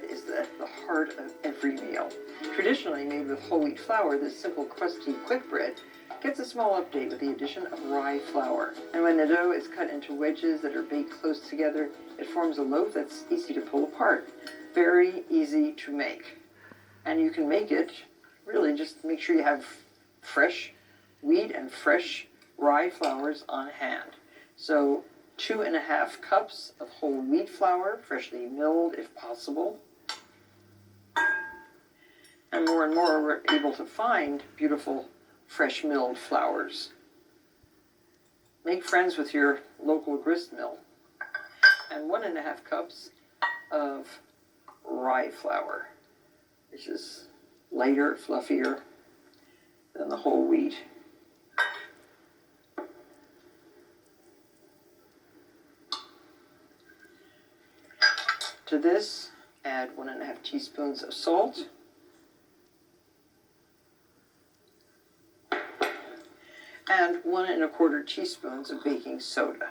is the heart of every meal. Traditionally made with whole wheat flour, this simple, crusty, quick bread gets a small update with the addition of rye flour. And when the dough is cut into wedges that are baked close together, it forms a loaf that's easy to pull apart. Very easy to make. And you can make it, really just make sure you have fresh wheat and fresh rye flours on hand. So 2.5 cups of whole wheat flour, freshly milled if possible. And more we're able to find beautiful fresh milled flours. Make friends with your local grist mill. And 1.5 cups of rye flour, which is lighter, fluffier than the whole wheat. To this, add 1.5 teaspoons of salt. And 1.25 teaspoons of baking soda.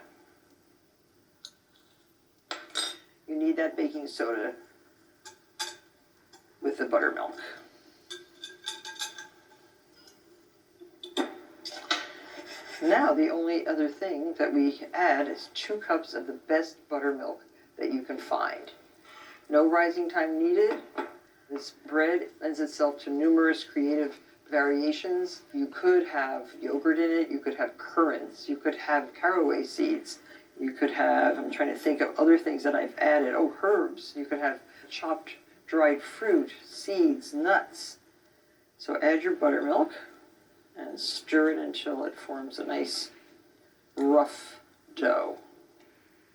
You need that baking soda with the buttermilk. Now the only other thing that we add is 2 cups of the best buttermilk that you can find. No rising time needed. This bread lends itself to numerous creative variations. You could have yogurt in it, you could have currants, you could have caraway seeds, you could have, I'm trying to think of other things that I've added, herbs. You could have chopped dried fruit, seeds, nuts. So add your buttermilk and stir it until it forms a nice rough dough.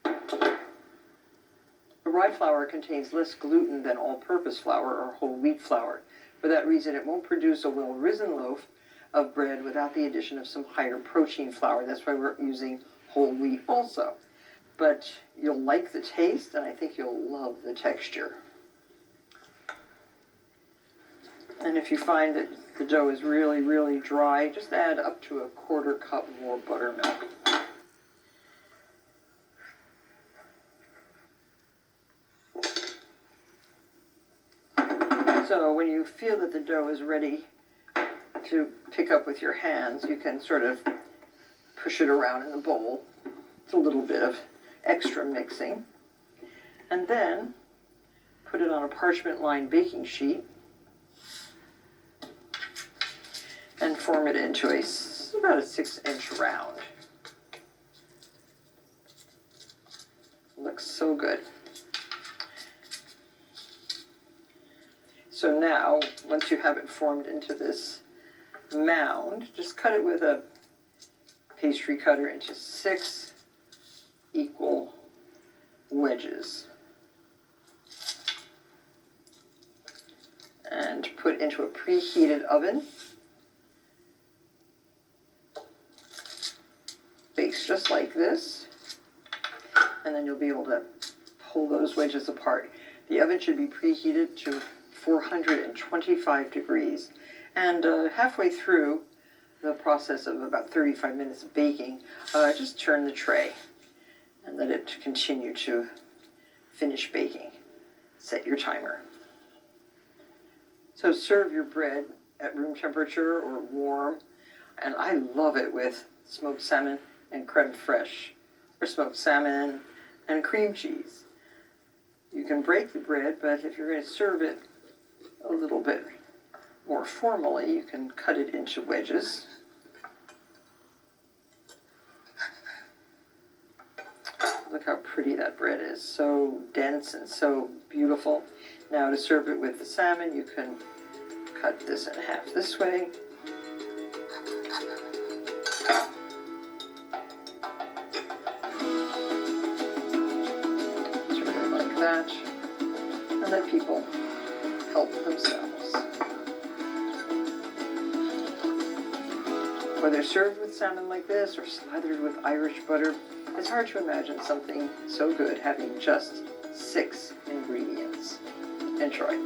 The rye flour contains less gluten than all-purpose flour or whole wheat flour. For that reason, it won't produce a well-risen loaf of bread without the addition of some higher protein flour. That's why we're using whole wheat also. But you'll like the taste, and I think you'll love the texture. And if you find that the dough is really, really dry, just add up to 1/4 cup more buttermilk. So when you feel that the dough is ready to pick up with your hands, you can sort of push it around in the bowl. It's a little bit of extra mixing. And then put it on a parchment-lined baking sheet and form it into about a 6-inch round. Looks so good. So now, once you have it formed into this mound, just cut it with a pastry cutter into 6 equal wedges. And put into a preheated oven. Bakes just like this. And then you'll be able to pull those wedges apart. The oven should be preheated to 425 degrees. And halfway through the process of about 35 minutes of baking, just turn the tray and let it continue to finish baking. Set your timer. So serve your bread at room temperature or warm. And I love it with smoked salmon and creme fraiche, or smoked salmon and cream cheese. You can break the bread, but if you're going to serve it a little bit more formally, you can cut it into wedges. Look how pretty that bread is. So dense and so beautiful. Now to serve it with the salmon, you can cut this in half this way. Sort of like that. And let people help themselves. Whether served with salmon like this or slathered with Irish butter, it's hard to imagine something so good having just 6 ingredients. Enjoy.